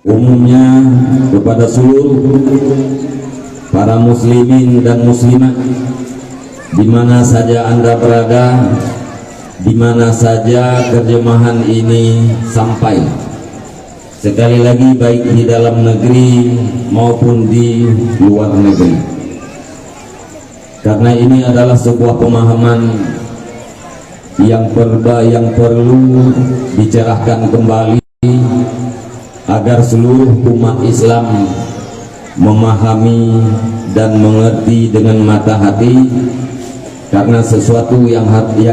umumnya kepada seluruh para muslimin dan muslimat di mana saja Anda berada, di mana saja terjemahan ini sampai. Sekali lagi, baik di dalam negeri maupun di luar negeri, karena ini adalah sebuah pemahaman yang perlu dicerahkan kembali agar seluruh umat Islam memahami dan mengerti dengan mata hati, karena sesuatu yang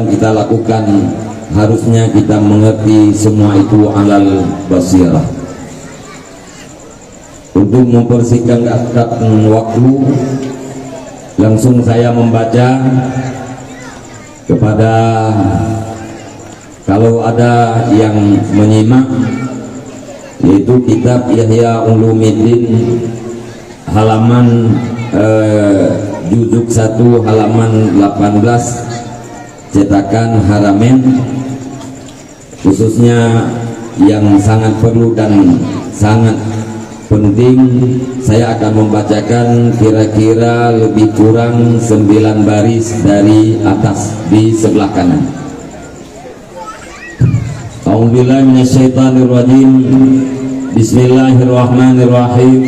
kita lakukan harusnya kita mengerti semua itu alal basirah. Untuk mempersingkat waktu, langsung saya membaca kepada, kalau ada yang menyimak, yaitu kitab Ihya Ulumuddin halaman juzuk 1 halaman 18 cetakan Haramain, khususnya yang sangat perlu dan sangat penting. Saya akan membacakan kira-kira lebih kurang 9 baris dari atas di sebelah kanan. A'udzubillahi minasyaitonirrajim. Bismillahirrahmanirrahim.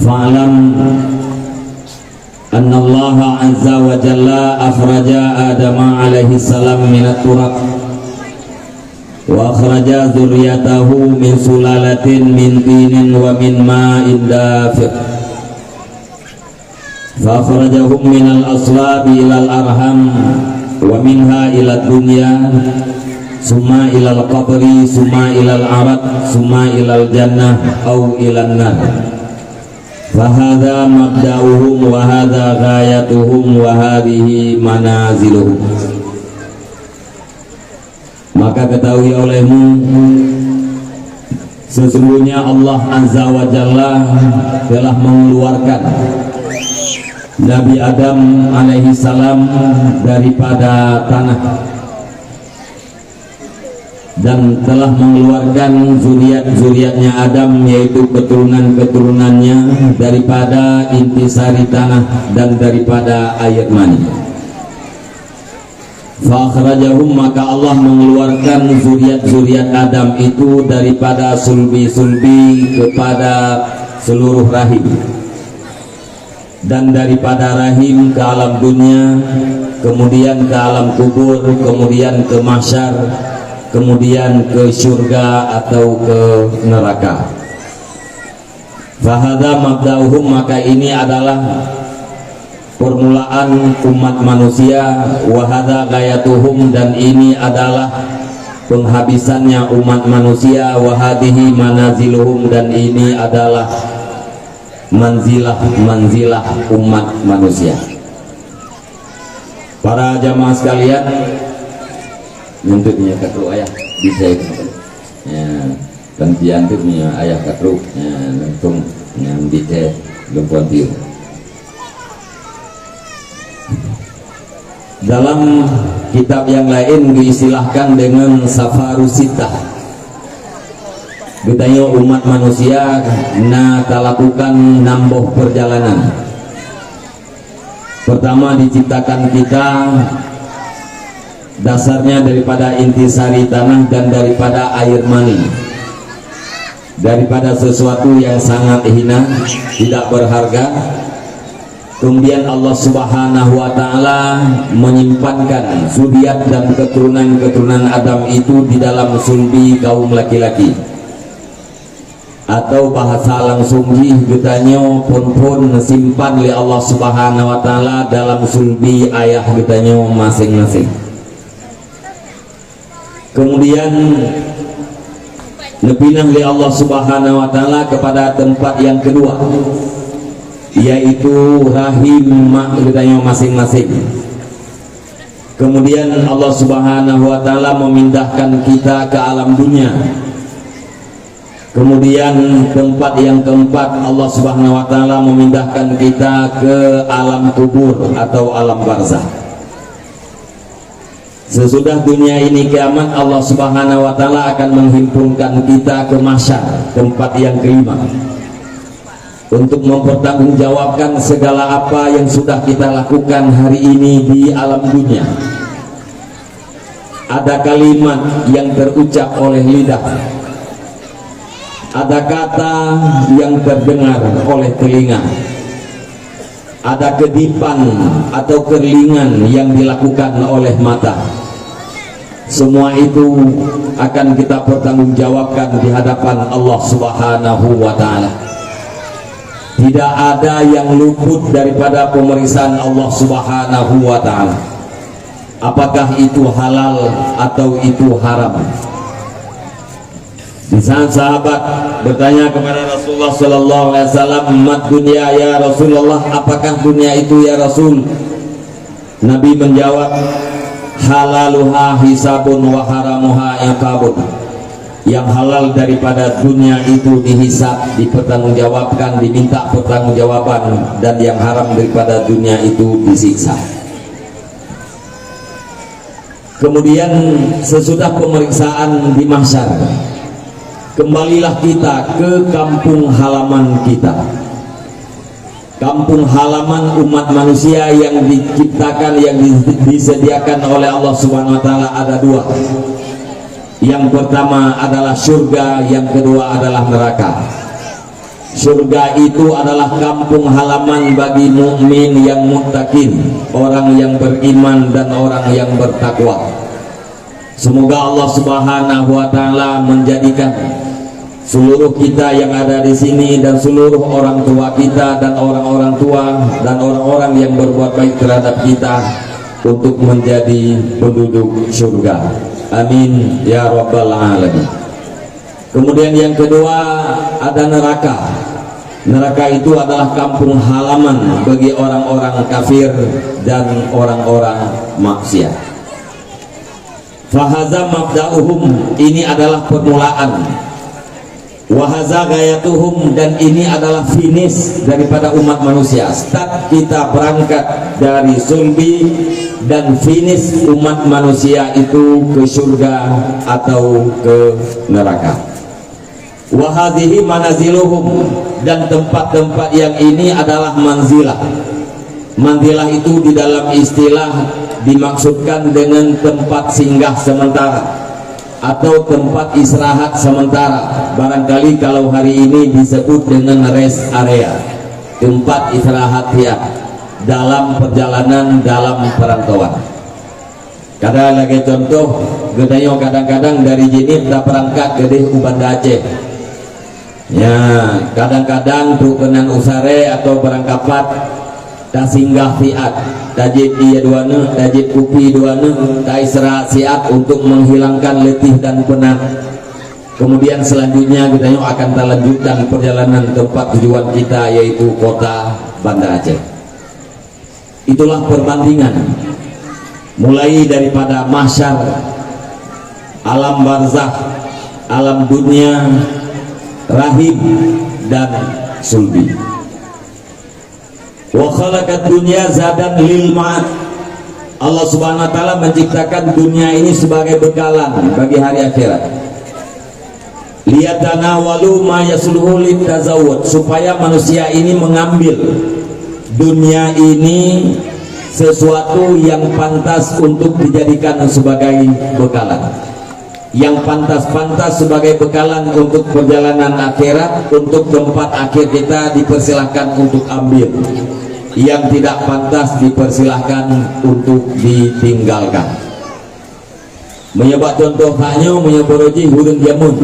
Fa'lam anna Allah azza wa jalla akhraja Adam alaihi salam minat turab wa akhraja dzurriyyatahu min sulalatin min tinin wa min ma'in dafiq fa akhrajahum minal aslabi ilal arham wa minha ila dunya summa ilal qabri summa ilal arad summa ilal jannah au ilan nar. Fahadha mabda'uhum wa hadha ghayatuhum wa hadhihi manaziluhum. Maka ketahui olehmu, sesungguhnya Allah Azza wa Jalla telah mengeluarkan Nabi Adam alaihi salam daripada tanah dan telah mengeluarkan zuriat-zuriatnya Adam, yaitu keturunan-keturunannya, daripada intisari tanah dan daripada air mani. Fakhrajahum, maka Allah mengeluarkan zuriat-zuriat Adam itu daripada sulbi-sulbi kepada seluruh rahim, dan daripada rahim ke alam dunia, kemudian ke alam kubur, kemudian ke mahsyar, kemudian ke surga atau ke neraka. Fahadha mabda'uhum, maka ini adalah permulaan umat manusia. Wahadha gayatuhum, dan ini adalah penghabisannya umat manusia. Wahadihi manaziluhum, dan ini adalah manzilah umat manusia. Para jamaah sekalian, untuk katru ayah bisa ya, gantian tuh punya ayah katru ya, langsung yang bisa gempuan dia. Dalam kitab yang lain diistilahkan dengan safarusitah. Betanya umat manusia lakukan namboh perjalanan. Pertama diciptakan kita dasarnya daripada intisari tanah dan daripada air mani, daripada sesuatu yang sangat hina, tidak berharga. Kemudian Allah Subhanahu wa Ta'ala menyimpankan zuriat dan keturunan-keturunan Adam itu di dalam sulbi kaum laki-laki, atau bahasa langsung getanya pun simpan oleh Allah Subhanahu wa Ta'ala dalam sulbi ayah getanya masing-masing. Kemudian dipindah oleh Allah Subhanahu wa Ta'ala kepada tempat yang kedua, yaitu rahim kitanya masing-masing. Kemudian Allah Subhanahu wa Ta'ala memindahkan kita ke alam dunia. Kemudian tempat yang keempat, Allah Subhanahu wa Ta'ala memindahkan kita ke alam kubur atau alam barzakh. Sesudah dunia ini kiamat, Allah Subhanahu wa taala akan menghimpunkan kita ke mahsyar, tempat yang kelima, untuk mempertanggungjawabkan segala apa yang sudah kita lakukan hari ini di alam dunia. Ada kalimat yang terucap oleh lidah, ada kata yang terdengar oleh telinga, ada kedipan atau kerlingan yang dilakukan oleh mata. Semua itu akan kita pertanggungjawabkan di hadapan Allah Subhanahu wa taala. Tidak ada yang luput daripada pemeriksaan Allah Subhanahu wa taala. Apakah itu halal atau itu haram? Di saat sahabat bertanya kepada Rasulullah sallallahu alaihi wasallam, "Mad dunya ya Rasulullah?" Apakah dunia itu ya Rasul? Nabi menjawab, "Halaluha hisabun wa haramuha iqabun." Yang halal daripada dunia itu dihisab, dipertanggungjawabkan, diminta pertanggungjawaban, dan yang haram daripada dunia itu disiksa. Kemudian sesudah pemeriksaan di mahsyar, kembalilah kita ke kampung halaman kita. Kampung halaman umat manusia yang diciptakan, yang disediakan oleh Allah Subhanahu wa taala ada dua. Yang pertama adalah surga, yang kedua adalah neraka. Surga itu adalah kampung halaman bagi mukmin yang muttaqin, orang yang beriman dan orang yang bertakwa. Semoga Allah Subhanahu wa taala menjadikan seluruh kita yang ada di sini dan seluruh orang tua kita dan orang-orang tua dan orang-orang yang berbuat baik terhadap kita untuk menjadi penduduk surga. Amin ya rabbal alamin. Kemudian yang kedua ada neraka. Neraka itu adalah kampung halaman bagi orang-orang kafir dan orang-orang maksiat. Fahaza mabda'uhum, ini adalah permulaan. Wahaza gayatuhum, dan ini adalah finish daripada umat manusia. Start kita berangkat dari sulbi, dan finish umat manusia itu ke surga atau ke neraka. Wahadhihi manaziluhum, dan tempat-tempat yang ini adalah manzilah. Manzilah itu di dalam istilah dimaksudkan dengan tempat singgah sementara atau tempat istirahat sementara. Barangkali kalau hari ini disebut dengan rest area, tempat istirahat ya dalam perjalanan, dalam perantauan. Kadang lagi contoh gedayo, kadang-kadang dari Jinib tak berangkat ke Banda Aceh ya, kadang-kadang tuh kenan usare atau berangkapat tak singgah fiat, tajib iya duana, tajib kupi duana, tak istirahat siat untuk menghilangkan letih dan penat. Kemudian selanjutnya kita akan lanjutkan perjalanan tempat tujuan kita, yaitu kota Banda Aceh. Itulah perbandingan mulai daripada mahsyar, alam barzakh, alam dunia, rahim dan sulbi. Wa khalaqad dunya zadan lil ma'ad. Allah Subhanahu wa taala menciptakan dunia ini sebagai bekalan bagi hari akhirat. Liyatanawalu ma yasluhu litazawwud, supaya manusia ini mengambil dunia ini sesuatu yang pantas untuk dijadikan sebagai bekalan, yang pantas-pantas sebagai bekalan untuk perjalanan akhirat, untuk tempat akhir kita dipersilahkan untuk ambil, yang tidak pantas dipersilahkan untuk ditinggalkan. Menyebab contoh hanya menyeboroji hurun jamun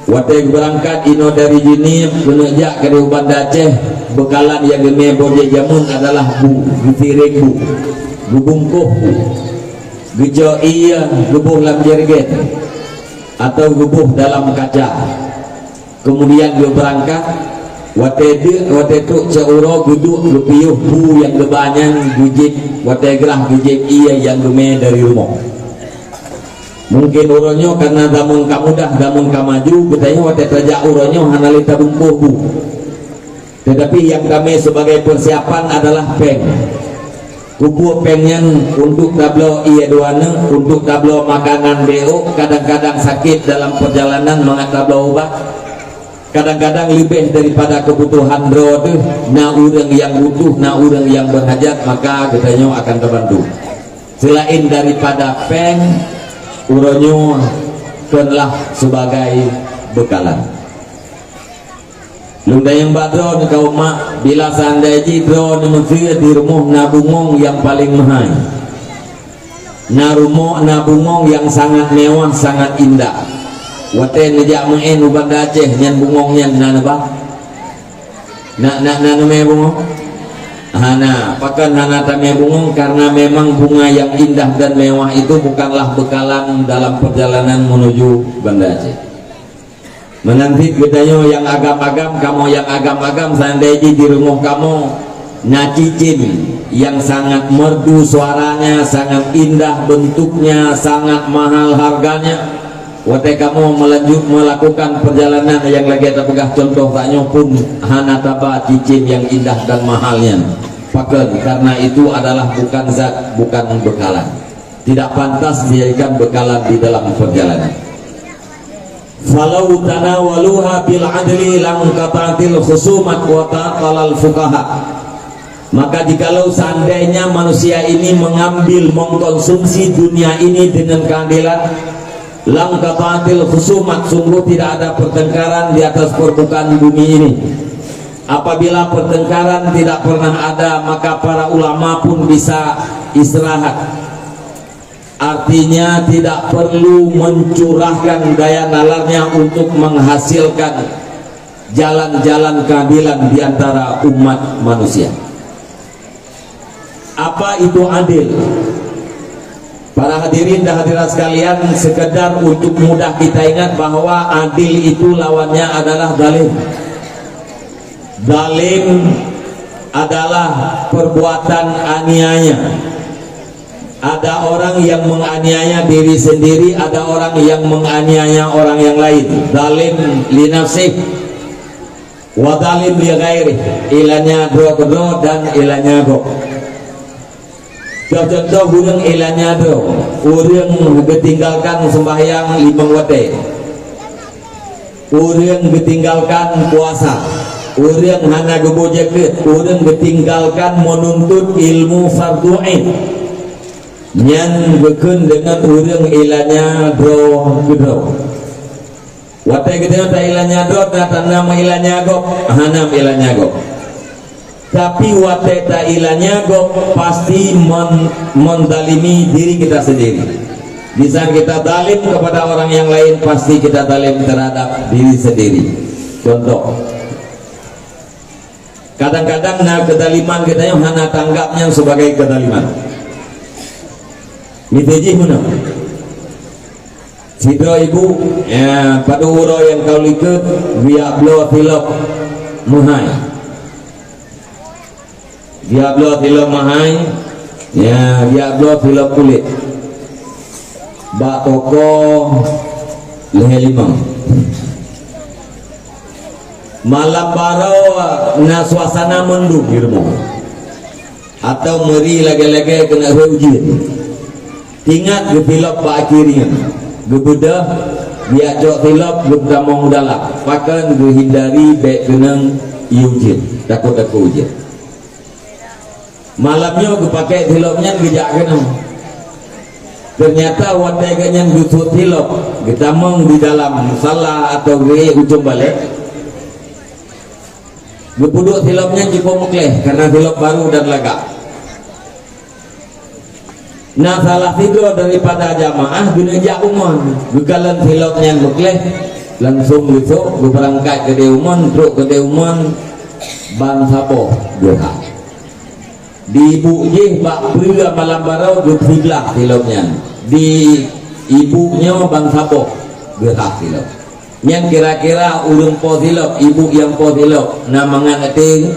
wadah berangkat ino dari Jinib menejak ke Banda Aceh, bekalan yang menyeboroji jamun adalah bu, getirik bu, gubungkuh bu, gejo iya, gebuh lam jerget atau gebuh dalam kaca. Kemudian dia berangkat watedu ceuro guduk gepiuh bu yang gebanyan gujib wategrah gujib iya yang geme dari rumah. Mungkin uronyo karena damun kamudah damun kamaju betanya watetraja uronyo hanalita bungkuh bu. Tetapi yang kami sebagai persiapan adalah peng. kubu pengen untuk tablo iya duana, untuk tablo makanan BO, kadang-kadang sakit dalam perjalanan mengatablo obat, kadang-kadang lebih daripada kebutuhan bro tuh, na urang yang butuh, na urang yang berhajat, maka katanya akan terbantu. Selain daripada peng, uronyo kenlah sebagai bekalan. Lunda yang badron kau mak bila seandainya drone menteri di rumah nabungong yang paling mahal, nabungong yang sangat mewah, sangat indah. Waten ngejak main ubah Aceh nyan bungongnya nana bah, nana me bungong, hana pakan hana tame bungong karena memang bunga yang indah dan mewah itu bukanlah bekalan dalam perjalanan menuju Banda Aceh. Menanti gedanya yang agam-agam, kamu yang agam-agam seandainya di rumah kamu nacicin yang sangat merdu suaranya, sangat indah bentuknya, sangat mahal harganya. Waktu kamu melanjut melakukan perjalanan yang lagi ada pegah contoh taknya pun hana taba cicin yang indah dan mahalnya pakai, karena itu adalah bukan zat, bukan bekalan, tidak pantas dijadikan bekalan di dalam perjalanan. Falau tanawaluha bil adli lam qatatil khusumat wa taqalal fuqaha. Maka jikalau seandainya manusia ini mengambil mengkonsumsi dunia ini dengan keadilan, lam qatatil khusumat, sungguh tidak ada pertengkaran di atas permukaan bumi ini. Apabila pertengkaran tidak pernah ada, maka para ulama pun bisa istirahat. Artinya tidak perlu mencurahkan daya nalarnya untuk menghasilkan jalan-jalan keadilan di antara umat manusia. Apa itu adil? Para hadirin dan hadirat sekalian, sekedar untuk mudah kita ingat bahwa adil itu lawannya adalah zalim. Zalim adalah perbuatan aniaya. Ada orang yang menganiaya diri sendiri, ada orang yang menganiaya orang yang lain. Zalim li nafsih wa zalim li ghairi, ilanya do dan ilanya go. Contoh urang ilanya do, urang ketinggalkan sembahyang 5 waktu, urang ketinggalkan puasa, urang hana gebojeket, urang ketinggalkan menuntut ilmu fardu ain. Nyan beken dengan urang ilanya bro gedro. Watai kita tak ilanya bro, tak nama ilanya go, hanam ilanya go. Tapi watai tak ilanya go pasti mendalimi diri kita sendiri. Bisa kita dalim kepada orang yang lain, pasti kita dalim terhadap diri sendiri. Contoh, kadang-kadang nah kedaliman kita yang hana tanggapnya sebagai kedaliman. Miteji mana? Sidro ibu, ya, pada uro yang kau lihat, biar belo tilap mahai, biar belo tilap mahai, ya, biar belo tilap kulit, bak toko leher 5. Malam barau na suasana mendung di rumah, atau meri lagi-lagi kena ujian. Ingat getilop pak akhirnya gebudah biar jok tilop gebramong dalak pakan gehindari baik kenang iujin takut ujian. Malamnya gepakai tilopnya gejak kenang, ternyata watai kanyan gusut tilop getamong di dalam salah atau ge ujung balik gebuduk tilopnya cukup mukleh karena tilop baru dan lagak. Nah salah tidur daripada jamaah geneja umon bekalan filoknya bukleh langsung besok berangkat ke Deumon, truk ke Deumon bang sapo doha di ibu je bak pria malam barau getilah filoknya di ibunya bang sapo gerah filok yang kira-kira urung po filok ibu yang po filok namangan eting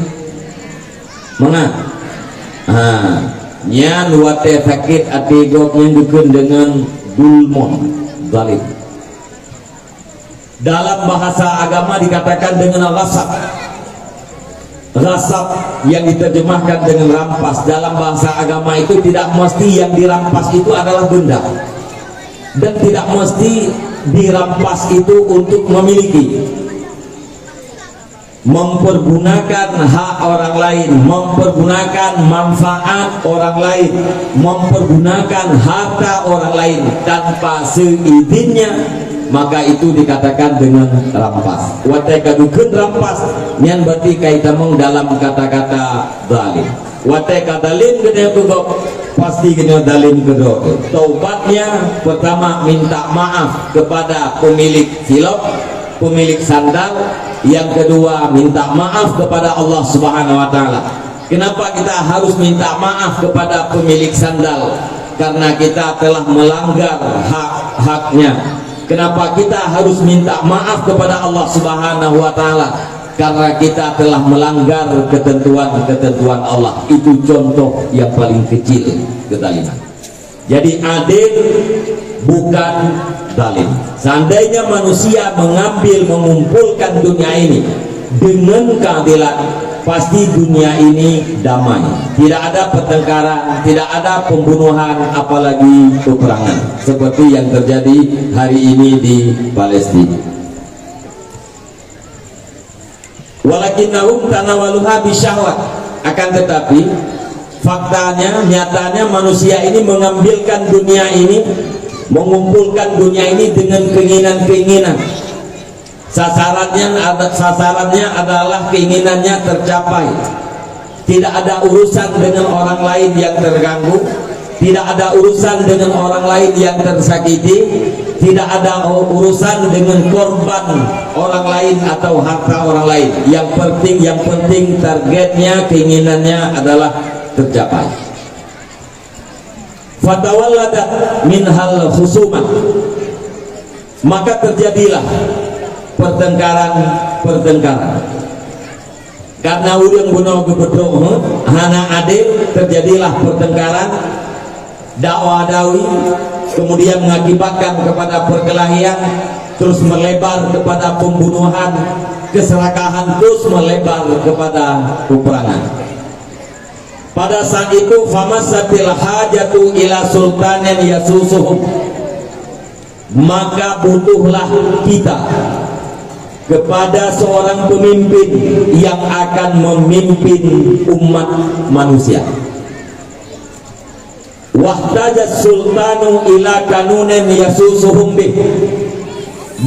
mangan nyan wate sakit ati goknya dukun dengan dulmon zalim. Dalam bahasa agama dikatakan dengan al-ghasab. Ghasab yang diterjemahkan dengan rampas dalam bahasa agama itu tidak mesti yang dirampas itu adalah benda, dan tidak mesti dirampas itu untuk memiliki. Mempergunakan hak orang lain, mempergunakan manfaat orang lain, mempergunakan harta orang lain tanpa seizinnya, maka itu dikatakan dengan rampas. Watai kadukeun rampas nyan berarti kaitamong dalam kata-kata zalim. Watai kadalim gede kugok pasti gede dalim kedok. Taubatnya pertama minta maaf kepada pemilik silop, pemilik sandal. Yang kedua minta maaf kepada Allah Subhanahu wa taala. Kenapa kita harus minta maaf kepada pemilik sandal? Karena kita telah melanggar hak-haknya. Kenapa kita harus minta maaf kepada Allah Subhanahu wa taala? Karena kita telah melanggar ketentuan-ketentuan Allah. Itu contoh yang paling kecil kezaliman. Jadi adil bukan zalim. Seandainya manusia mengumpulkan dunia ini dengan keadilan, pasti dunia ini damai. Tidak ada pertengkaran, tidak ada pembunuhan, apalagi peperangan seperti yang terjadi hari ini di Palestina. Walakinnahum tanawaluha bisyahwat. Akan tetapi faktanya, nyatanya manusia ini mengambilkan dunia ini, mengumpulkan dunia ini dengan keinginan-keinginan. Sasarannya adalah keinginannya tercapai. Tidak ada urusan dengan orang lain yang terganggu, tidak ada urusan dengan orang lain yang tersakiti, tidak ada urusan dengan korban orang lain atau harta orang lain. Yang penting targetnya, keinginannya adalah tercapai. Fatawalladat minhal khusumah, maka terjadilah pertengkaran karena urang bunuh gebedro hana adil, terjadilah pertengkaran dakwah-dawi, kemudian mengakibatkan kepada perkelahian, terus melebar kepada pembunuhan, keserakahan terus melebar kepada peperangan. Pada saat itu famasatil hajatu ila sultanin yasusuhum, maka butuhlah kita kepada seorang pemimpin yang akan memimpin umat manusia. Wahtajat sultanu ila kanunin yasusuhum bih,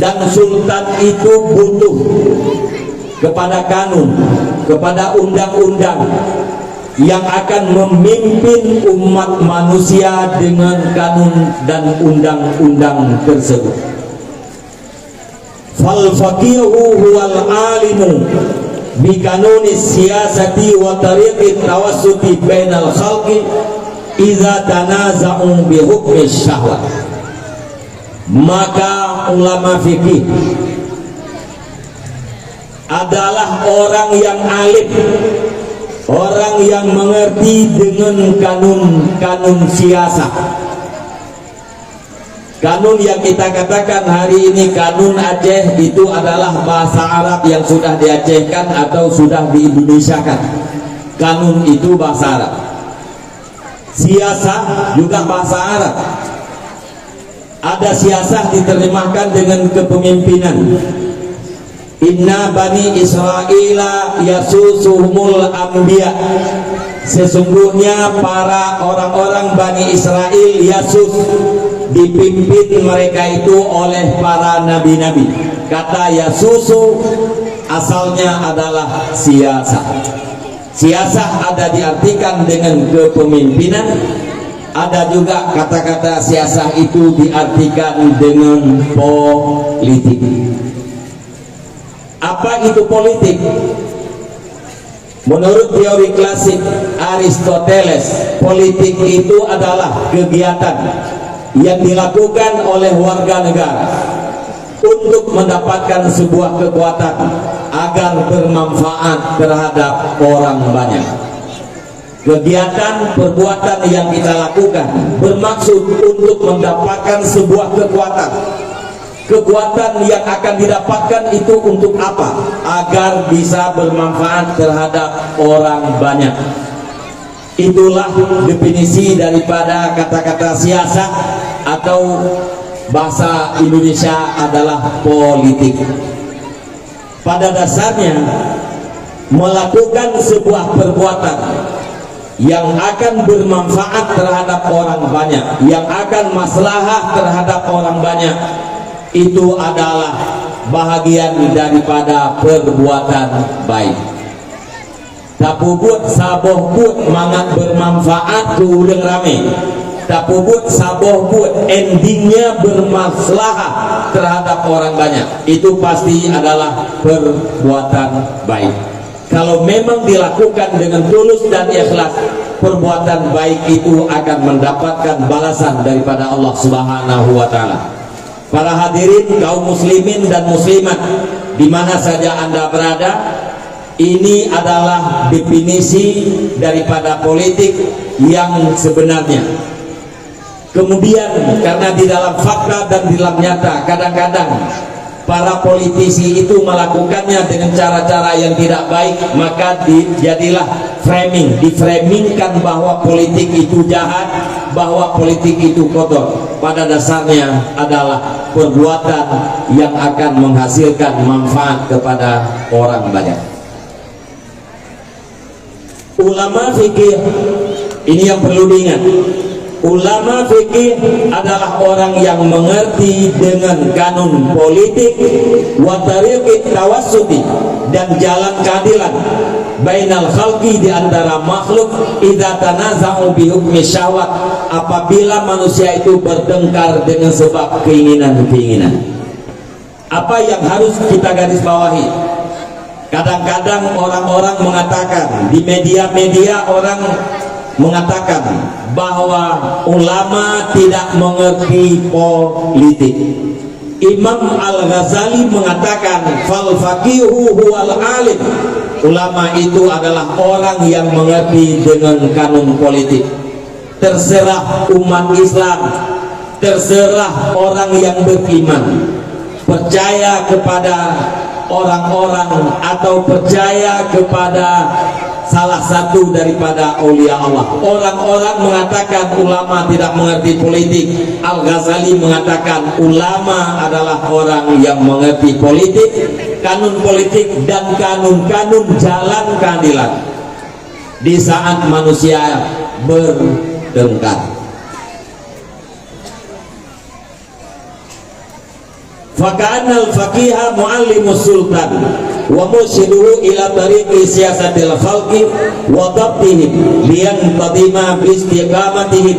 dan sultan itu butuh kepada kanun, kepada undang-undang yang akan memimpin umat manusia dengan kanun dan undang-undang tersebut. Fal faqihu huwal alimu bi kanunis siyasati wa tariqit tawassuti bainal khalqi idza tanaza'u bi hukmi syahwat. Maka ulama fikih adalah orang yang alim, orang yang mengerti dengan kanun siasat. Kanun yang kita katakan hari ini kanun Aceh itu adalah bahasa Arab yang sudah diacehkan atau sudah diindonesiakan. Kanun itu bahasa Arab, siasat juga bahasa Arab. Ada siasat diterjemahkan dengan kepemimpinan. Inna bani Israila yasusuhumul anbiya, sesungguhnya para orang-orang Bani Israel Yasus, dipimpin mereka itu oleh para nabi-nabi. Kata Yasusu asalnya adalah siasat. Siasat ada diartikan dengan kepemimpinan, ada juga kata-kata siasat itu diartikan dengan politik. Apa itu politik? Menurut teori klasik Aristoteles, politik itu adalah kegiatan yang dilakukan oleh warga negara untuk mendapatkan sebuah kekuatan agar bermanfaat terhadap orang banyak. Kegiatan perbuatan yang kita lakukan bermaksud untuk mendapatkan sebuah kekuatan Kekuatan yang akan didapatkan itu untuk apa? Agar bisa bermanfaat terhadap orang banyak. Itulah definisi daripada kata-kata siasat atau bahasa Indonesia adalah politik. Pada dasarnya melakukan sebuah perbuatan yang akan bermanfaat terhadap orang banyak, yang akan maslahah terhadap orang banyak, itu adalah bahagian daripada perbuatan baik. Tapubut saboh but mangat bermanfaat ke udeng rame, tapubut saboh but endingnya bermaslahah terhadap orang banyak, itu pasti adalah perbuatan baik. Kalau memang dilakukan dengan tulus dan ikhlas, perbuatan baik itu akan mendapatkan balasan daripada Allah Subhanahu wa Ta'ala. Para hadirin kaum muslimin dan muslimat di mana saja Anda berada, ini adalah definisi daripada politik yang sebenarnya. Kemudian karena di dalam fakta dan di dalam nyata kadang-kadang para politisi itu melakukannya dengan cara-cara yang tidak baik, maka jadilah diframingkan bahwa politik itu jahat, bahwa politik itu kotor. Pada dasarnya adalah perbuatan yang akan menghasilkan manfaat kepada orang banyak. Ulama fikih ini yang perlu diingat. Ulama fikih adalah orang yang mengerti dengan kanun politik wa tariqit tawassuti dan jalan keadilan bainal khalqi, di antara makhluk, idza tanaza'u bi hukmi syahwat, apabila manusia itu bertengkar dengan sebab keinginan-keinginan. Apa yang harus kita garis bawahi? Kadang-kadang orang-orang mengatakan di media-media, orang mengatakan bahwa ulama tidak mengerti politik. Imam Al-Ghazali mengatakan fal faqihu huwal alim, ulama itu adalah orang yang mengerti dengan kanun politik. Terserah umat Islam, terserah orang yang beriman, percaya kepada orang-orang atau percaya kepada salah satu daripada aulia Allah. Orang-orang mengatakan ulama tidak mengerti politik. Al-Ghazali mengatakan ulama adalah orang yang mengerti politik, kanun politik dan kanun-kanun jalan keadilan di saat manusia bertengkar. Faka'annal faqiha muallimus sultan wa mursyiduhu ila tariqi siyasatil khalqi wa dhabtihim liyanqadima bi istiqamatihim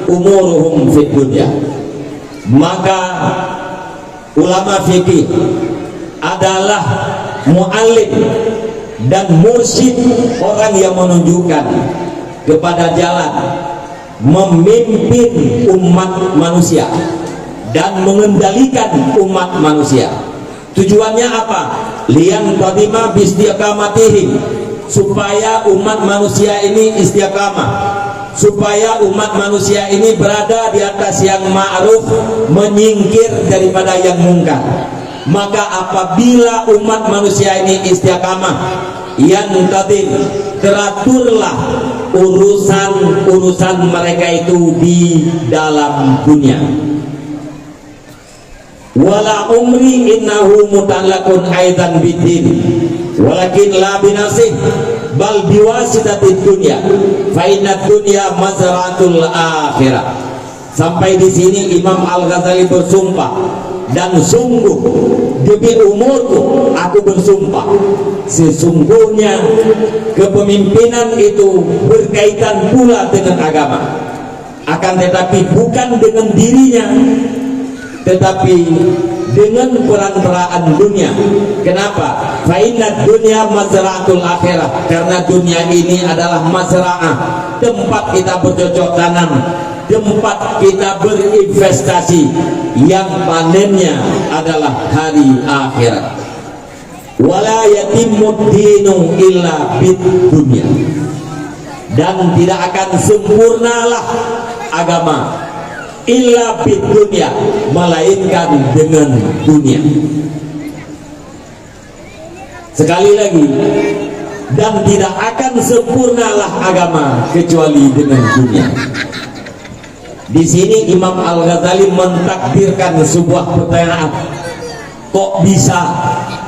umuruhum fid dunya. Maka ulama fikih adalah muallim dan mursyid, orang yang menunjukkan kepada jalan memimpin umat manusia dan mengendalikan umat manusia. Tujuannya apa? Lian qadima bistiqamatihim, supaya umat manusia ini istiqamah, supaya umat manusia ini berada di atas yang ma'ruf, menyingkir daripada yang mungkar. Maka apabila umat manusia ini istiqamah, yang qadim, teraturlah urusan mereka itu di dalam dunia. Wala umri innahu mutallaqun aidan bidin walakin la binasih bal biwasitatid dunya fa inna dunya mazra'atul akhirah. Sampai di sini Imam Al-Ghazali bersumpah, dan sungguh demi umurku aku bersumpah, sesungguhnya kepemimpinan itu berkaitan pula dengan agama, akan tetapi bukan dengan dirinya, tetapi dengan peran-peran dunia. Kenapa? Fa inna dunya mazra'atul akhirah, karena dunia ini adalah mazra'ah, tempat kita bercocok tanam, tempat kita berinvestasi, yang panennya adalah hari akhirat. Wala yatimud dinu illa bid dunya, dan tidak akan sempurnalah agama illa bid dunya, melainkan dengan dunia. Sekali lagi, dan tidak akan sempurnalah agama kecuali dengan dunia. Di sini Imam Al-Ghazali mentakdirkan sebuah pertanyaan. Kok bisa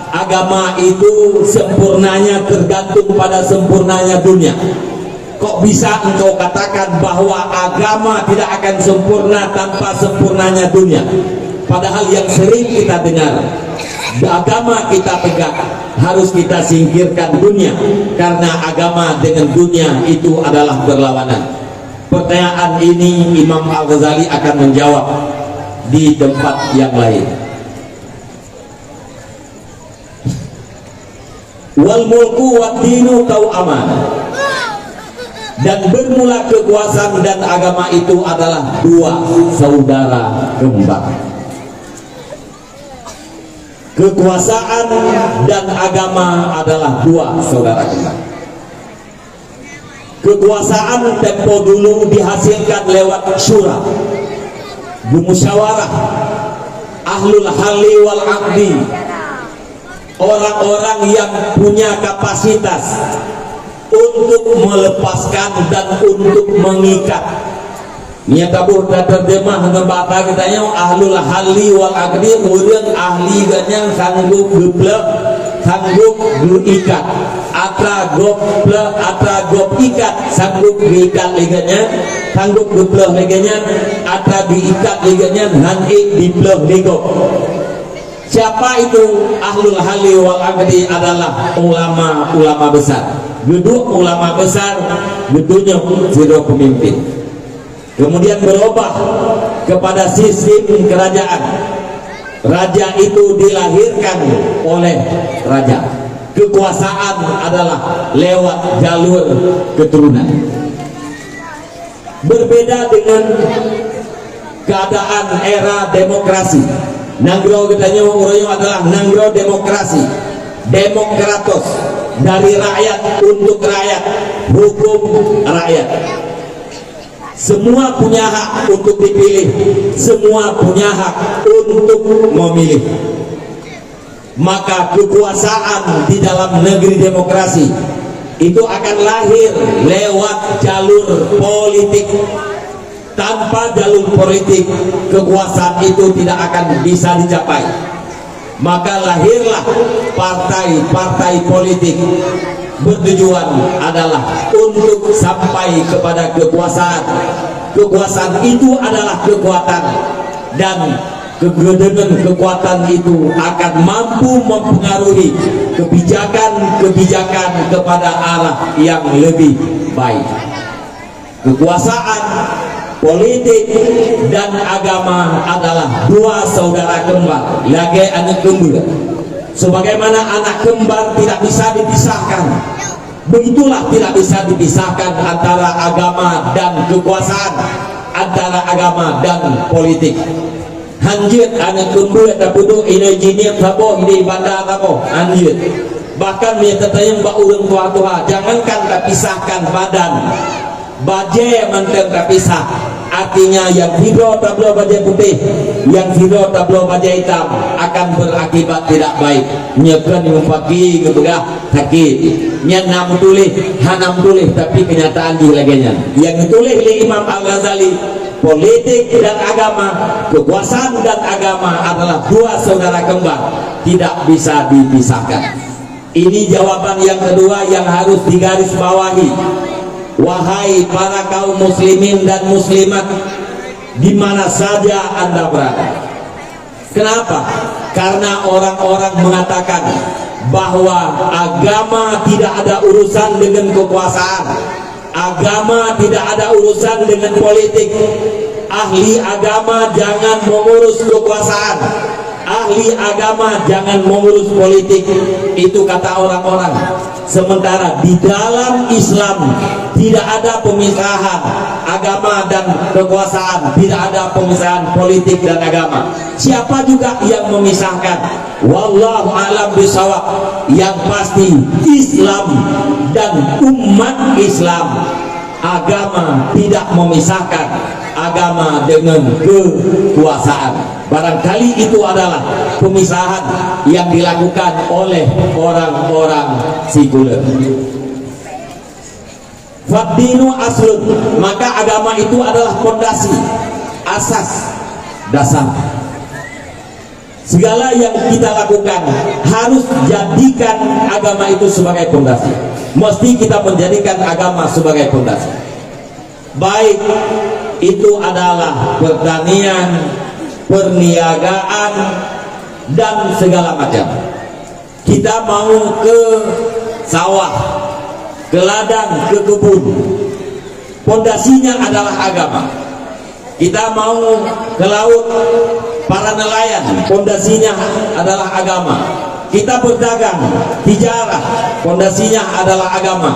agama itu sempurnanya tergantung pada sempurnanya dunia? Kok bisa engkau katakan bahwa agama tidak akan sempurna tanpa sempurnanya dunia? Padahal yang sering kita dengar, agama kita pegang, harus kita singkirkan dunia, karena agama dengan dunia itu adalah berlawanan. Pertanyaan ini Imam Al-Ghazali akan menjawab di tempat yang lain. Wal mulku wad dinu tau'aman, dan bermula kekuasaan dan agama itu adalah dua saudara kembar. Kekuasaan dan agama adalah dua saudara kembar. Kekuasaan tempo dulu dihasilkan lewat syura, bermusyawarah, ahlul halli wal aqdi, orang-orang yang punya kapasitas untuk melepaskan dan untuk mengikat. Nia kabur dan terjemah dengan bahasa kitanya ahlul halli wal aqdi, urang ahli ganya sanggup geblek, sanggup diikat, atra gop ikat, sanggup diikat liganya, sanggup geblek liganya, atra diikat liganya, nanti diblek ligop. Siapa itu ahlul halli wal aqdi? Adalah ulama besar. Gedung ulama besar, gedungnya zero pemimpin. Kemudian berubah kepada sistem kerajaan. Raja itu dilahirkan oleh raja. Kekuasaan adalah lewat jalur keturunan. Berbeda dengan keadaan era demokrasi. Nanggro katanya urang adalah nanggro demokrasi, demokratos, dari rakyat untuk rakyat, hukum rakyat. Semua punya hak untuk dipilih, semua punya hak untuk memilih. Maka kekuasaan di dalam negeri demokrasi itu akan lahir lewat jalur politik. Tanpa jalur politik, kekuasaan itu tidak akan bisa dicapai. Maka lahirlah partai-partai politik, bertujuan adalah untuk sampai kepada kekuasaan. Kekuasaan itu adalah kekuatan, dan dengan kekuatan itu akan mampu mempengaruhi kebijakan-kebijakan kepada arah yang lebih baik. Kekuasaan, politik, dan agama adalah dua saudara kembar, lagi anak kembar. Sebagaimana anak kembar tidak bisa dipisahkan, begitulah tidak bisa dipisahkan antara agama dan kekuasaan, antara agama dan politik. Anjir anak kembar tak butuh ini jinian sabo, ini bandar sabo, anjir. Bahkan dia tertanya mbak urang tua-tua, jangankan tak pisahkan badan, baje mantan terpisah. Artinya yang hijau tablo baja putih, yang hijau tablo baja hitam akan berakibat tidak baik. Nyekan yang pagi kebegah sakit, nyenam tulis, hanam tulis, tapi kenyataan di laginya. Yang ditulis oleh Imam Al-Ghazali, politik dan agama, kekuasaan dan agama adalah dua saudara kembar, tidak bisa dipisahkan. Ini jawaban yang kedua yang harus digarisbawahi. Wahai para kaum muslimin dan muslimat, di mana saja Anda berada. Kenapa? Karena orang-orang mengatakan bahwa agama tidak ada urusan dengan kekuasaan, agama tidak ada urusan dengan politik. Ahli agama jangan mengurus kekuasaan, ahli agama jangan mengurus politik. Itu kata orang-orang. Sementara di dalam Islam tidak ada pemisahan agama dan kekuasaan, tidak ada pemisahan politik dan agama. Siapa juga yang memisahkan? Wallahu a'lam bishawab. Yang pasti Islam dan umat Islam agama tidak memisahkan agama dengan kekuasaan. Barangkali itu adalah pemisahan yang dilakukan oleh orang-orang sekuler. Fadinu aslun, maka agama itu adalah fondasi, asas, dasar. Segala yang kita lakukan harus jadikan agama itu sebagai fondasi. Mesti kita menjadikan agama sebagai fondasi. Baik itu adalah pertanian, perniagaan, dan segala macam. Kita mau ke sawah, ke ladang, ke kebun, fondasinya adalah agama. Kita mau ke laut, para nelayan, fondasinya adalah agama. Kita berdagang, tijarah, fondasinya adalah agama.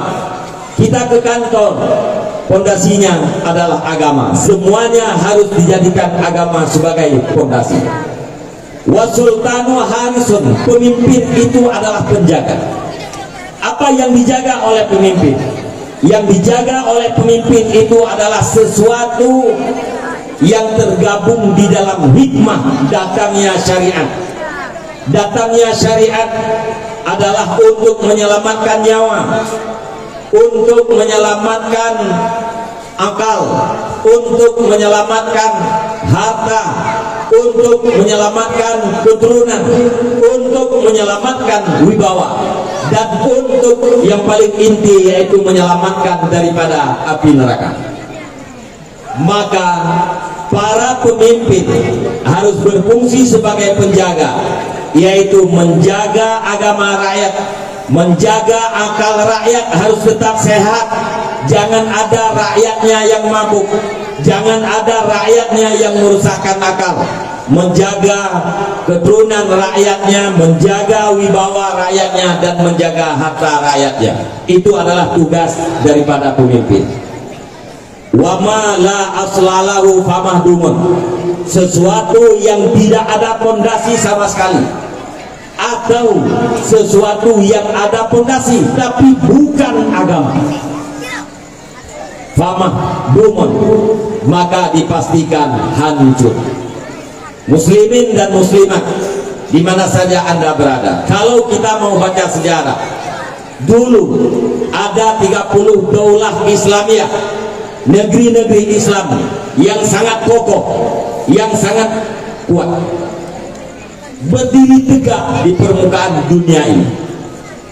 Kita ke kantor, fondasinya adalah agama. Semuanya harus dijadikan agama sebagai fondasi. Wasultanu harisun, pemimpin itu adalah penjaga. Apa yang dijaga oleh pemimpin? Yang dijaga oleh pemimpin itu adalah sesuatu yang tergabung di dalam hikmah datangnya syariat. Datangnya syariat adalah untuk menyelamatkan nyawa, untuk menyelamatkan akal, untuk menyelamatkan harta, untuk menyelamatkan keturunan, untuk menyelamatkan wibawa, dan untuk yang paling inti yaitu menyelamatkan daripada api neraka. Maka para pemimpin harus berfungsi sebagai penjaga, yaitu menjaga agama rakyat, menjaga akal rakyat harus tetap sehat. Jangan ada rakyatnya yang mabuk, jangan ada rakyatnya yang merusakkan akal. Menjaga keturunan rakyatnya, menjaga wibawa rakyatnya, dan menjaga harta rakyatnya. Itu adalah tugas daripada pemimpin. Wa ma la aslalahu famahdumun, sesuatu yang tidak ada pondasi sama sekali, atau sesuatu yang ada pondasi tapi bukan agama, famahdumun, maka dipastikan hancur. Muslimin dan muslimat di mana saja Anda berada, kalau kita mau baca sejarah, dulu ada 30 daulah Islamiyah, negeri-negeri Islam yang sangat kokoh, yang sangat kuat, berdiri tegak di permukaan dunia ini.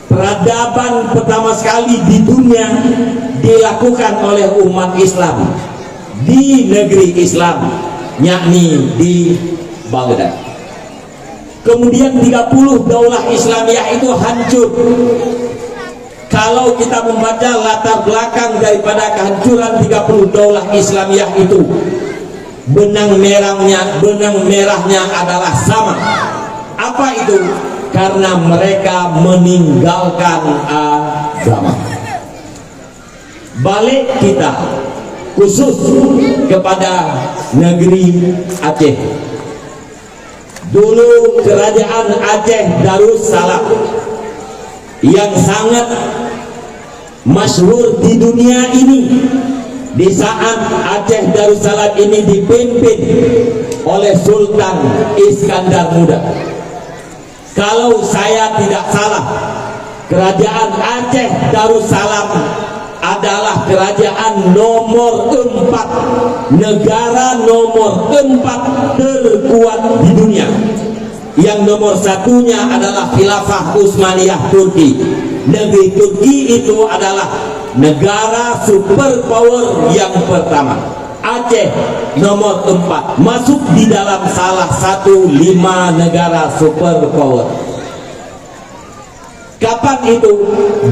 Peradaban pertama sekali di dunia dilakukan oleh umat Islam di negeri Islam, yakni di Baghdad. Kemudian 30 daulah Islamiyah itu hancur. Kalau kita membaca latar belakang daripada kehancuran 30 daulah Islamiyah itu, benang merahnya adalah sama. Apa itu? Karena mereka meninggalkan agama. Balik kita khusus kepada negeri Aceh. Dulu kerajaan Aceh Darussalam yang sangat masyhur di dunia ini, di saat Aceh Darussalam ini dipimpin oleh Sultan Iskandar Muda. Kalau saya tidak salah, kerajaan Aceh Darussalam adalah kerajaan nomor 4, negara nomor 4 terkuat di dunia. Yang nomor satunya adalah Khilafah Utsmaniyah Turki. Negeri Turki itu adalah negara superpower yang pertama. Aceh nomor 4, masuk di dalam salah satu 5 negara superpower. Kapan itu?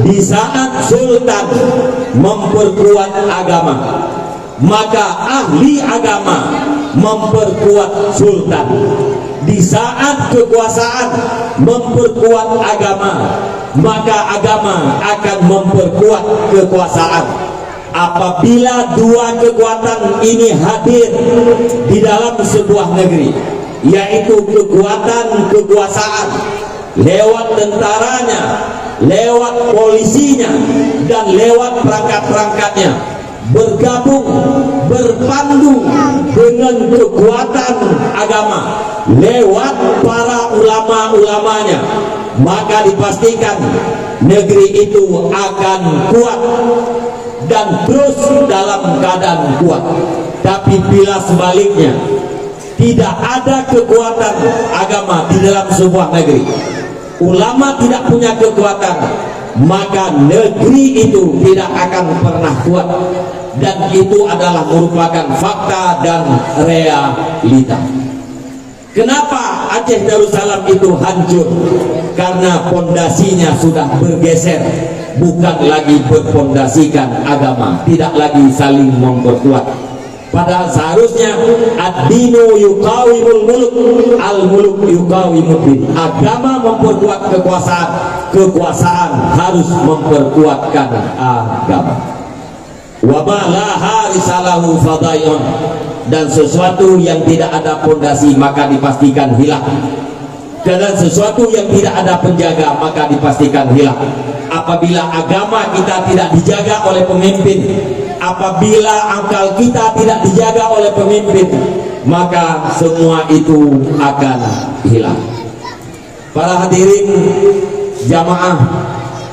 Di saat Sultan memperkuat agama, maka ahli agama memperkuat Sultan. Di saat kekuasaan memperkuat agama, maka agama akan memperkuat kekuasaan. Apabila dua kekuatan ini hadir di dalam sebuah negeri, yaitu kekuatan kekuasaan lewat tentaranya, lewat polisinya, dan lewat perangkat-perangkatnya, bergabung, berpandu dengan kekuatan agama lewat para ulama-ulamanya, maka dipastikan negeri itu akan kuat dan terus dalam keadaan kuat. Tapi bila sebaliknya tidak ada kekuatan agama di dalam sebuah negeri, ulama tidak punya kekuatan, maka negeri itu tidak akan pernah kuat. Dan itu adalah merupakan fakta dan realita. Kenapa Aceh Darussalam itu hancur? Karena pondasinya sudah bergeser, bukan lagi berpondasikan agama, tidak lagi saling memperkuat. Padahal seharusnya ad-dinu yuqawimul muluk, al-muluk yuqawimud din. Agama memperkuat kekuasaan, kekuasaan harus memperkuatkan agama. Wa ma la harisalahu fadai'un, dan sesuatu yang tidak ada pondasi maka dipastikan hilang. Dan sesuatu yang tidak ada penjaga maka dipastikan hilang. Apabila agama kita tidak dijaga oleh pemimpin, apabila akal kita tidak dijaga oleh pemimpin, maka semua itu akan hilang. Para hadirin jamaah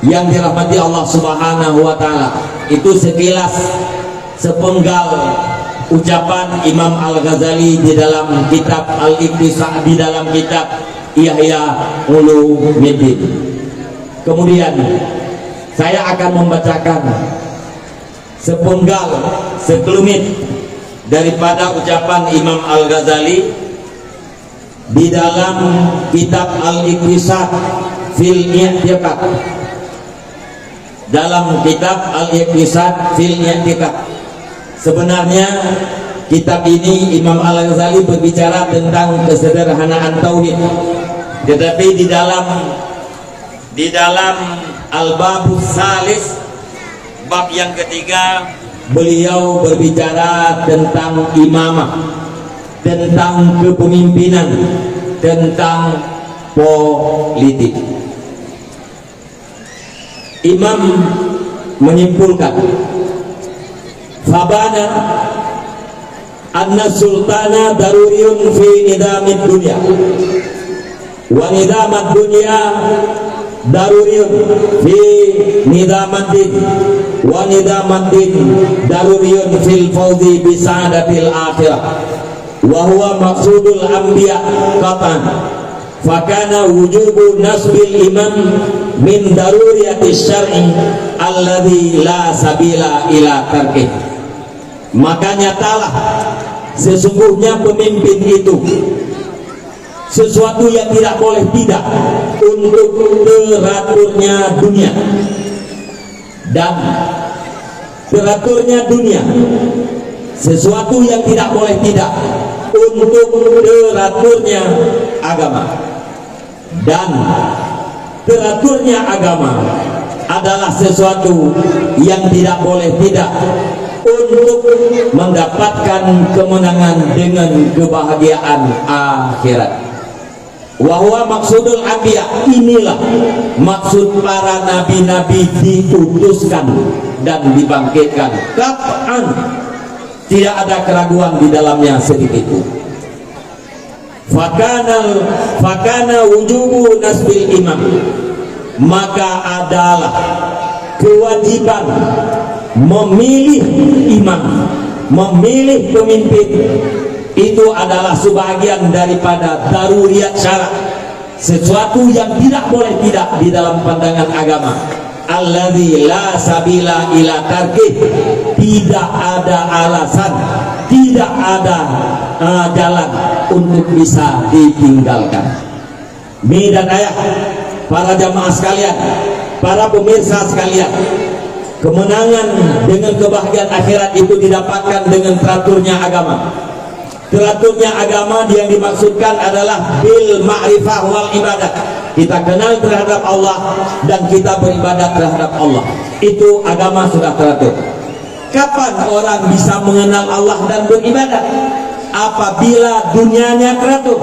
yang dirahmati Allah Subhanahu wa taala, itu sekilas sepenggal ucapan Imam Al-Ghazali di dalam kitab Al-Iqtisad, di dalam kitab Ihya Ulumuddin. Kemudian saya akan membacakan sepenggal, sekelumit daripada ucapan Imam Al-Ghazali di dalam kitab Al-Iqtisad fil I'tiqad. Dalam kitab Al-Iqtisad fil I'tiqad, sebenarnya kitab ini Imam Al-Ghazali berbicara tentang kesederhanaan tauhid, tetapi di dalam Al-Babus Salis, bab yang ketiga, beliau berbicara tentang imamah, tentang kepemimpinan, tentang politik. Imam menyimpulkan, fabana anna sultana daruriyun fi nidamid dunya wa nidamad dunya daruriyun fi nidamad din wa nidamad din daruriyun fil fawzi bi sa'adatil akhirah wa huwa maqsudul anbiya qatan. Fakana wujubu nasbil imam min daruriyati syar'i alladhi la sabila ila tarkih. Maka nyatalah sesungguhnya pemimpin itu sesuatu yang tidak boleh tidak untuk teraturnya dunia, dan teraturnya dunia sesuatu yang tidak boleh tidak untuk teraturnya agama, dan teraturnya agama adalah sesuatu yang tidak boleh tidak untuk mendapatkan kemenangan dengan kebahagiaan akhirat. Wahwa maksudul anbiya, inilah maksud para nabi-nabi diutuskan dan dibangkitkan. Qat'an, tidak ada keraguan di dalamnya sedikit pun. Fakana wujubu nasbil imam, maka adalah kewajiban memilih imam, memilih pemimpin, itu adalah sebagian daripada daruriyat syarak, sesuatu yang tidak boleh tidak di dalam pandangan agama. Alladzi la sabila ila tarkih, tidak ada alasan, tidak ada jalan untuk bisa ditinggalkan. Mi dan ayah, para jamaah sekalian, para pemirsa sekalian, kemenangan dengan kebahagiaan akhirat itu didapatkan dengan teraturnya agama. Teraturnya agama yang dimaksudkan adalah bil ma'rifah wal ibadah. Kita kenal terhadap Allah dan kita beribadat terhadap Allah. Itu agama sudah teratur. Kapan orang bisa mengenal Allah dan beribadat? Apabila dunianya teratur.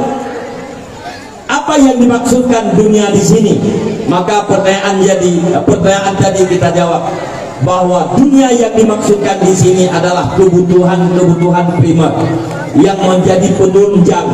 Apa yang dimaksudkan dunia di sini? Maka pertanyaan tadi kita jawab. bahwa dunia yang dimaksudkan di sini adalah kebutuhan-kebutuhan primer yang menjadi penunjang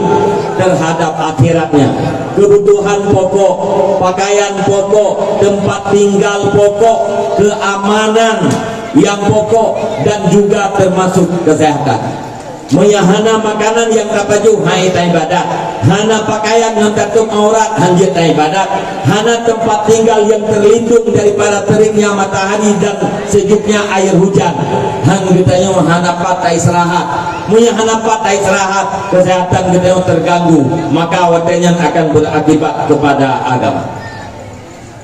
terhadap akhiratnya. Kebutuhan pokok, pakaian pokok, tempat tinggal pokok, keamanan yang pokok, dan juga termasuk kesehatan. Hana makanan yang tapaju hai ibadat, hana pakaian yang tertutup aurat hanjit ibadat, hana tempat tinggal yang terlindung daripada teriknya matahari dan sejuknya air hujan. Hang kitanya hana patah istirahat, hana patah istirahat, kesehatan kita terganggu, maka watenya akan berakibat kepada agama.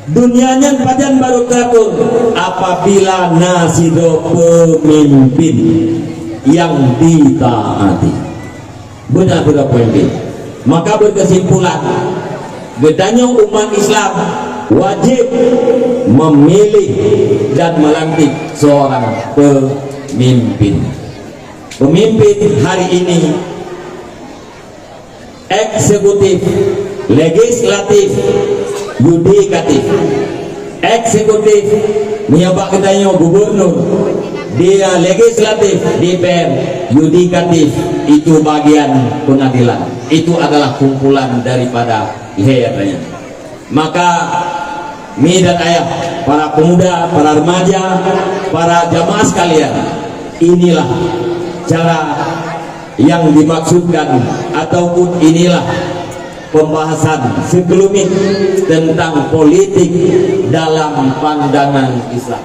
Dunianya pajan baru teratur apabila nasido pemimpin yang ditaati, benar-benar pemimpin. Maka berkesimpulan, gedanya umat Islam wajib memilih dan melantik seorang pemimpin. Pemimpin hari ini eksekutif, legislatif, yudikatif. Eksekutif menyebab katanya gubernur, dia legislatif DPR, yudikatif itu bagian pengadilan. Itu adalah kumpulan daripada lehernya. Maka mi dan ayah, para pemuda, para remaja, para jamaah sekalian, inilah cara yang dimaksudkan ataupun inilah pembahasan sekelumit tentang politik dalam pandangan Islam.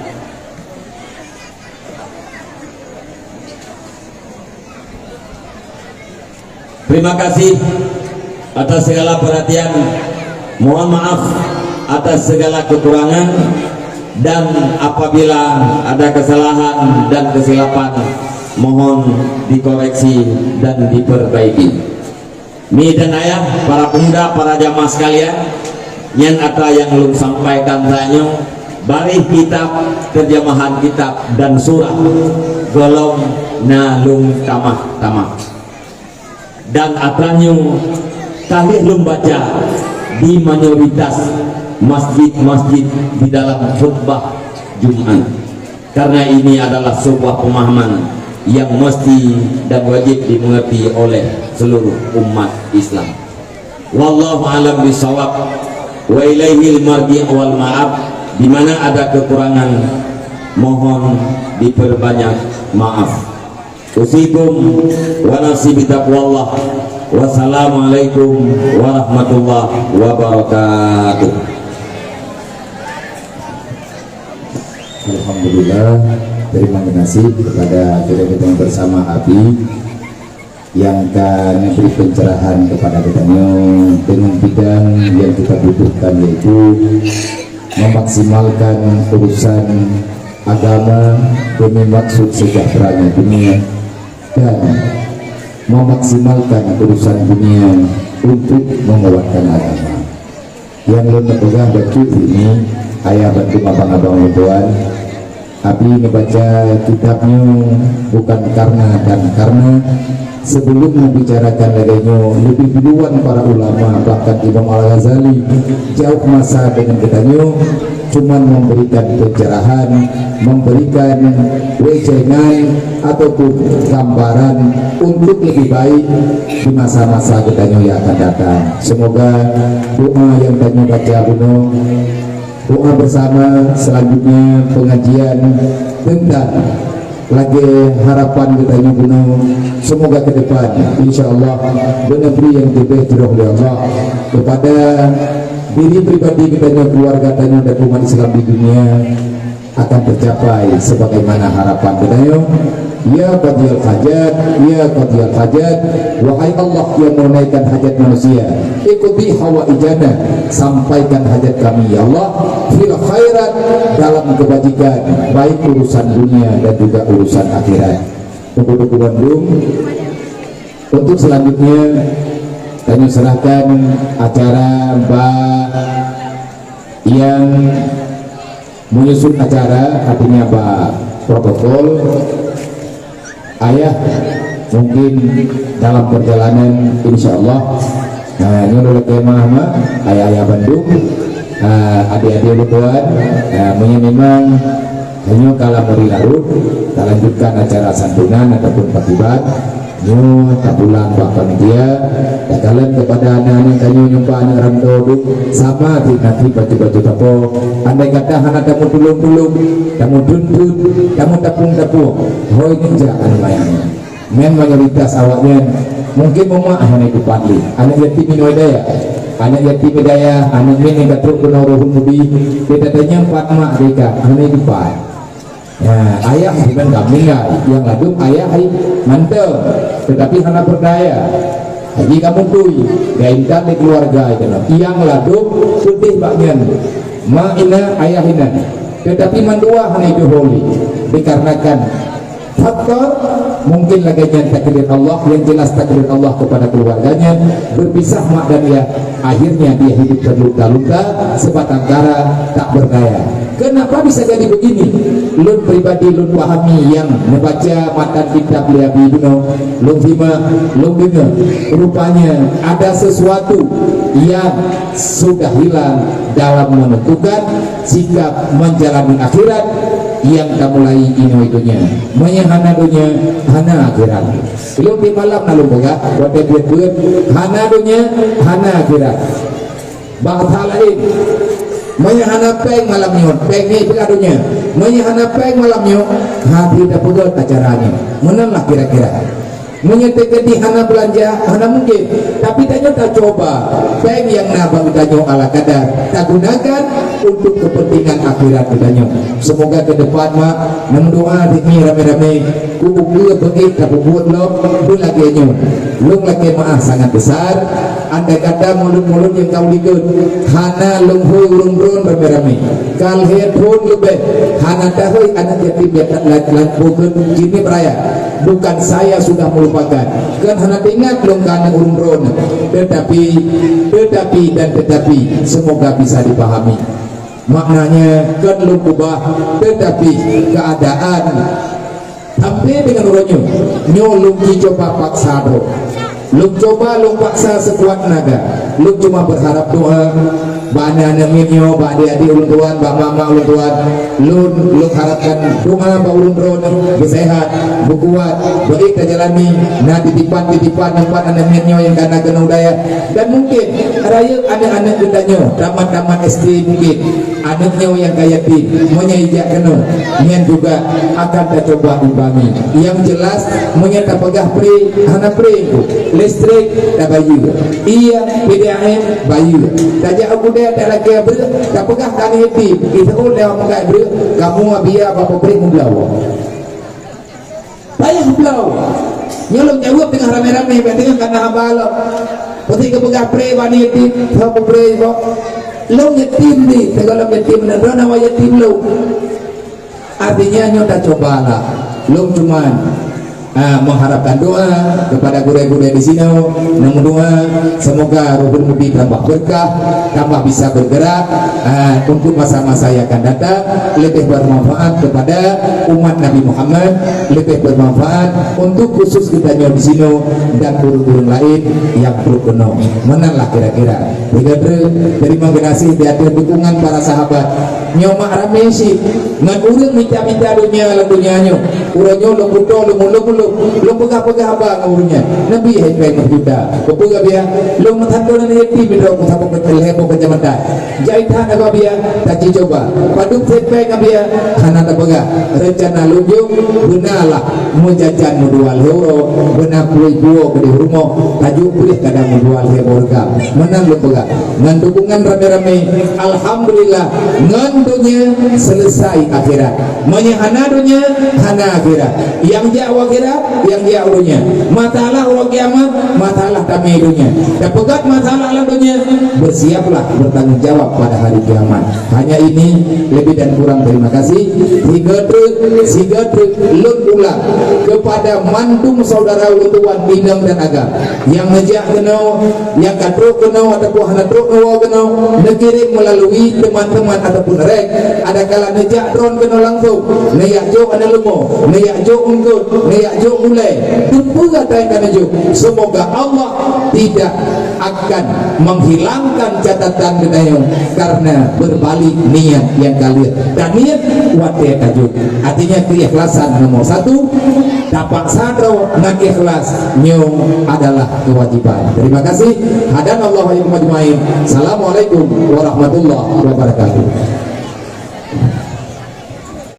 Terima kasih atas segala perhatian. Mohon maaf atas segala kekurangan, dan apabila ada kesalahan dan kesilapan mohon dikoreksi dan diperbaiki. Mi dan ayah, para pemuda, para jamaah sekalian, yang ada yang belum sampaikan tanya, bari kitab terjemahan kitab dan surah golong nalung tamah dan atanya kali belum baca di mayoritas masjid-masjid di dalam khutbah Jumat, karena ini adalah sebuah pemahaman yang mesti dan wajib dimengerti oleh seluruh umat Islam. Wallahu alam bisawab wa ilaihil marji' wal ma'ab. Di mana ada kekurangan mohon diperbanyak maaf. Usikum wa nasibi taqwallah. Wassalamualaikum warahmatullahi wabarakatuh. Alhamdulillah, terima kasih kepada kita bersama Abi yang akan memberi pencerahan kepada kita dengan bidang yang kita butuhkan, yaitu memaksimalkan urusan agama demi maksud sejahteranya dunia dan memaksimalkan urusan dunia untuk menguatkan agama. Yang lebih pegang baju ini ayah bantu abang-abang tuan. Abi membaca kitabnya bukan karena sebelum membicarakan adanya lebih duluan para ulama, bahkan Imam Al-Ghazali jauh masa dengan kitanya, cuman memberikan pencerahan, memberikan wejangan ataupun gambaran untuk lebih baik di masa-masa kitanya yang akan datang. Semoga doa yang tanya baca bunuh, doa bersama selanjutnya pengajian tentang lagi harapan kitanya bunuh, semoga ke depan insyaallah benar-benar yang diberi oleh Allah kepada diri pribadi kitanya, keluarga kitanya, dan umat Islam di dunia akan tercapai sebagaimana harapan kitanya. Ya qadiyal hajat, ya qadiyal hajat, wahai Allah yang menunaikan hajat manusia, ikuti hawa ijana, sampaikan hajat kami ya Allah fil khairat, dalam kebajikan baik urusan dunia dan juga urusan akhirat. Untuk Bandung, untuk selanjutnya kami serahkan acara Mbak yang menyusun acara, artinya Mbak protokol. Ayah mungkin dalam perjalanan insya Allah, nah ini oleh kemah ayah-ayah Bandung, adik-adik tuan, memang hanya kalau beri larut kita lanjutkan acara santunan ataupun patibat nyo tak pulang bahkan dia tak kalian kepada anak-anak kanyo nyumpa anak ramdo sama nanti baju-baju tapo andai kata anak tamu tulung-tulung tamu dun-dun tamu tapung-tapung hoi ninja anu mayangnya men mayoritas awaknya mungkin mama anak itu padli anak yatim daya anak yatim daya anak min yang katruk kena rohun mudi kita tanya empat mak mereka anak itu pad ya, ayah bukan kami ya, yang lalu ayah mantap, tetapi hana berdaya. Jadi kamu tuh, gainkan di keluarga itu, yang lalu putih bagian, ma ina ayah ina, tetapi mandua hana itu holy, dikarenakan faktor mungkin lagi yang takdir Allah, yang jelas takdir Allah kepada keluarganya berpisah mak dan dia, akhirnya dia hidup terluka-luka sebatang kara tak berdaya. Kenapa bisa jadi begini? Lun pribadi lun pahami yang membaca matan kitab Liabi Duno, lun hima, lun dengar. Rupanya ada sesuatu yang sudah hilang dalam menentukan sikap menjalani akhirat yang tak mulai ini itunya. Menyahana dunia, hana akhirat. Lu di malam lalu boga, wadah buat hana dunia, hana akhirat. Bahasa lain. Menyahana peng malamnya, peng ni peladunya. Menyahana peng malamnya, hati dah pegal acaranya. Menanlah kira-kira. Menyatakan di hana belanja, hana mungkin. Tapi tanya tak coba. Peng yang nabang tanya ala kadar, tak gunakan untuk kepentingan akhirat tanya. Semoga ke depan mak, mendoa di ni rame-rame. Kubu dia begitu tak buat lo, lagi nyu. Lung lagi maaf sangat besar. Andai kata mulut-mulut yang kau likut hana lunghui urun-urun rame-rame kal headphone lebih hana dahui anak yatim biar bukan kini peraya bukan saya sudah melupakan kan hana ingat lung kana urun-urun tetapi semoga bisa dipahami maknanya kan lung kubah tetapi keadaan tapi dengan urunnya nyolung coba paksa do lu coba lu paksa sekuat naga lu cuma berharap doa bana naminyo ba adik-adik ulun tuan ba mama ulun tuan lu harapkan doa ba ulun tuan bersehat berkuat baik terjalani nah titipan tempat naminyo yang kana kena udaya dan mungkin raya anak-anak gedanya tamat SD mungkin anaknya yang kaya ti menyaijak kena yang juga akan kita coba imbangi yang jelas menyata pegah pri hana pri listrik dah bayu iya PDAM bayu saja aku dia tak lagi ber tak pegah kami happy kita ul dah mengai ber kamu biar apa beri mublaw payah mublaw nyolong jawab tengah rame-rame tengah kana habal putih ke pegah pre bani yatim apa pre kok lo yatim ni segala yatim dan nama yatim lo artinya nyota cobalah lo cuman mengharapkan doa kepada guru-guru di sini namun doa semoga ruhul mudi tambah berkah tambah bisa bergerak untuk masa-masa yang akan datang lebih bermanfaat kepada umat Nabi Muhammad lebih bermanfaat untuk khusus kita di sini dan guru-guru lain yang perlu penuh menanlah kira-kira terima kasih di atas dukungan para sahabat nyomak rame sih ngan urang minta-minta dunia lagunya urangnya lo butuh lo pegah-pegah abang urungnya Nabi hejbeng berjuda pegah biar lo matando na yatim bidro ko sa pagkelhebo ka jamatan jaitan apa biar tak coba paduk hejbeng biar kana ta pegah rencana lunjung benalah mujajan mudual euro benak buo ke di rumah tajuk boleh kadang mudual euro menang lo pegah ngan dukungan rame-rame alhamdulillah ngan dunia selesai akhirat menyahana dunia hana akhirat yang jauh akhirat yang jauhnya masalah orang kiamat masalah kami dunia dan pegat masalah alam dunia bersiaplah bertanggung jawab pada hari kiamat hanya ini lebih dan kurang terima kasih siga truk lun ulang kepada mantung saudara utuan bidang dan agam yang ngejak kenau yang katruk kenau ataupun hana truk kenau nekirim melalui teman-teman ataupun rek ada kala ngejak drone kenau langsung neyak jauh ada lumo niak juk engkut, niak juk mulai berpura tayangkan juk. Semoga Allah tidak akan menghilangkan catatan kedayo karena berbalik niat yang kalian dan niat wadah kajuk. Artinya keikhlasan nomor satu, dapat sadar nak ikhlas nyung adalah kewajiban. Terima kasih. Hadanallahu wa iyyakum ajmain. Assalamualaikum warahmatullahi wabarakatuh.